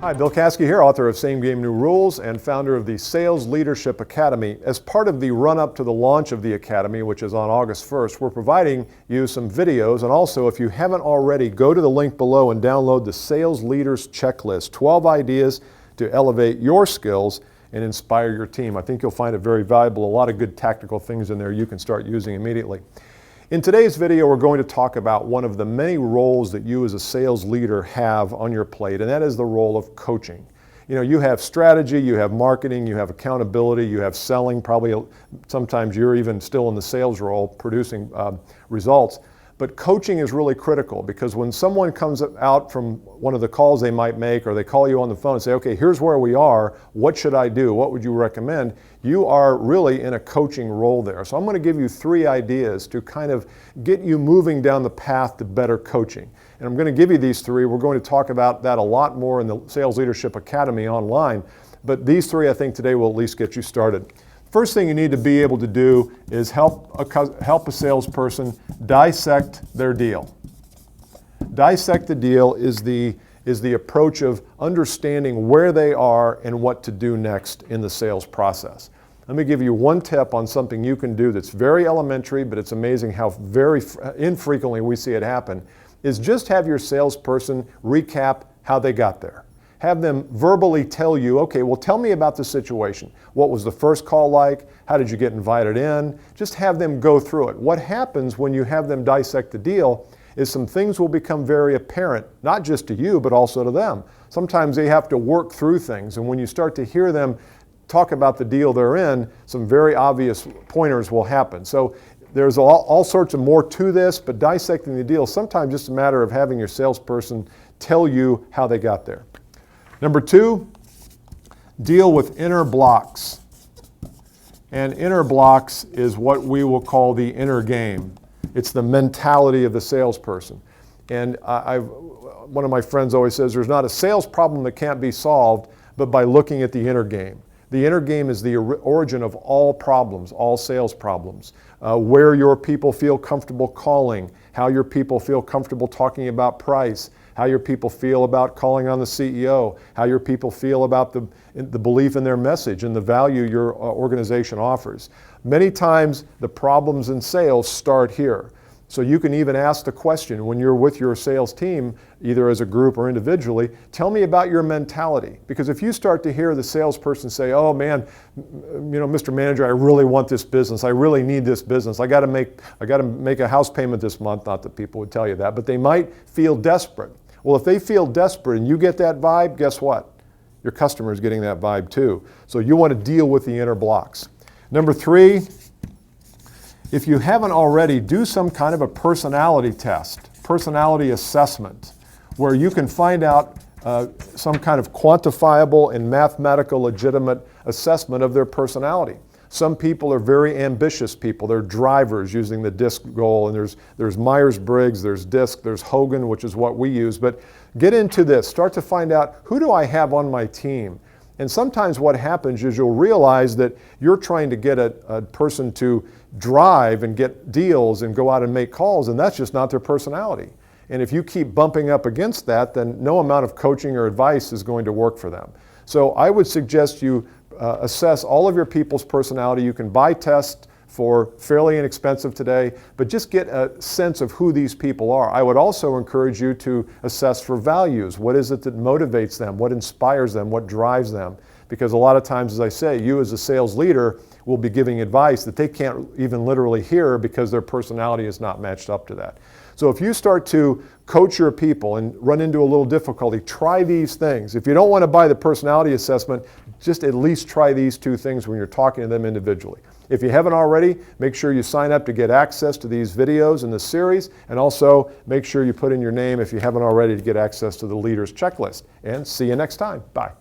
Hi, Bill Caskey here, author of Same Game New Rules and founder of the Sales Leadership Academy. As part of the run-up to the launch of the Academy, which is on August 1st, we're providing you some videos, and also if you haven't already, go to the link below and download the Sales Leaders Checklist, 12 ideas to elevate your skills and inspire your team. I think you'll find it very valuable, a lot of good tactical things in there you can start using immediately. In today's video, we're going to talk about one of the many roles that you as a sales leader have on your plate, and that is the role of coaching. You know, you have strategy, you have marketing, you have accountability, you have selling, probably sometimes you're even still in the sales role producing results. But coaching is really critical because when someone comes out from one of the calls they might make, or they call you on the phone and say, okay, here's where we are, what should I do, what would you recommend? You are really in a coaching role there. So I'm going to give you 3 ideas to kind of get you moving down the path to better coaching. And I'm going to give you these 3. We're going to talk about that a lot more in the Sales Leadership Academy online. But these 3 I think today will at least get you started. First thing you need to be able to do is help a salesperson dissect their deal. Dissect the deal is the approach of understanding where they are and what to do next in the sales process. Let me give you one tip on something you can do that's very elementary, but it's amazing how very infrequently we see it happen, is just have your salesperson recap how they got there. Have them verbally tell you, okay, well, tell me about the situation. What was the first call like? How did you get invited in? Just have them go through it. What happens when you have them dissect the deal is some things will become very apparent, not just to you, but also to them. Sometimes they have to work through things, and when you start to hear them talk about the deal they're in, some very obvious pointers will happen. So there's all sorts of more to this, but dissecting the deal, sometimes just a matter of having your salesperson tell you how they got there. Number 2, deal with inner blocks. And inner blocks is what we will call the inner game. It's the mentality of the salesperson. And one of my friends always says there's not a sales problem that can't be solved, but by looking at the inner game. The inner game is the origin of all problems, all sales problems. Where your people feel comfortable calling, how your people feel comfortable talking about price, how your people feel about calling on the CEO, how your people feel about the belief in their message and the value your organization offers. Many times the problems in sales start here. So you can even ask the question when you're with your sales team, either as a group or individually, tell me about your mentality. Because if you start to hear the salesperson say, oh man, you know, Mr. Manager, I really want this business. I really need this business. I got to make a house payment this month. Not that people would tell you that, but they might feel desperate. Well, if they feel desperate and you get that vibe, guess what? Your customer is getting that vibe too. So you want to deal with the inner blocks. Number 3, if you haven't already, do some kind of a personality test, personality assessment, where you can find out some kind of quantifiable and mathematical legitimate assessment of their personality. Some people are very ambitious people. They're drivers using the DISC goal, and there's Myers-Briggs, there's DISC, there's Hogan, which is what we use. But get into this. Start to find out, who do I have on my team? And sometimes what happens is you'll realize that you're trying to get a person to drive and get deals and go out and make calls, and that's just not their personality. And if you keep bumping up against that, then no amount of coaching or advice is going to work for them. So I would suggest you assess all of your people's personality. You can buy tests for fairly inexpensive today, but just get a sense of who these people are. I would also encourage you to assess for values. What is it that motivates them? What inspires them? What drives them? Because a lot of times, as I say, you as a sales leader will be giving advice that they can't even literally hear because their personality is not matched up to that. So if you start to coach your people and run into a little difficulty, try these things. If you don't want to buy the personality assessment, just at least try these 2 things when you're talking to them individually. If you haven't already, make sure you sign up to get access to these videos in this series, and also make sure you put in your name if you haven't already to get access to the Leaders Checklist. And see you next time. Bye.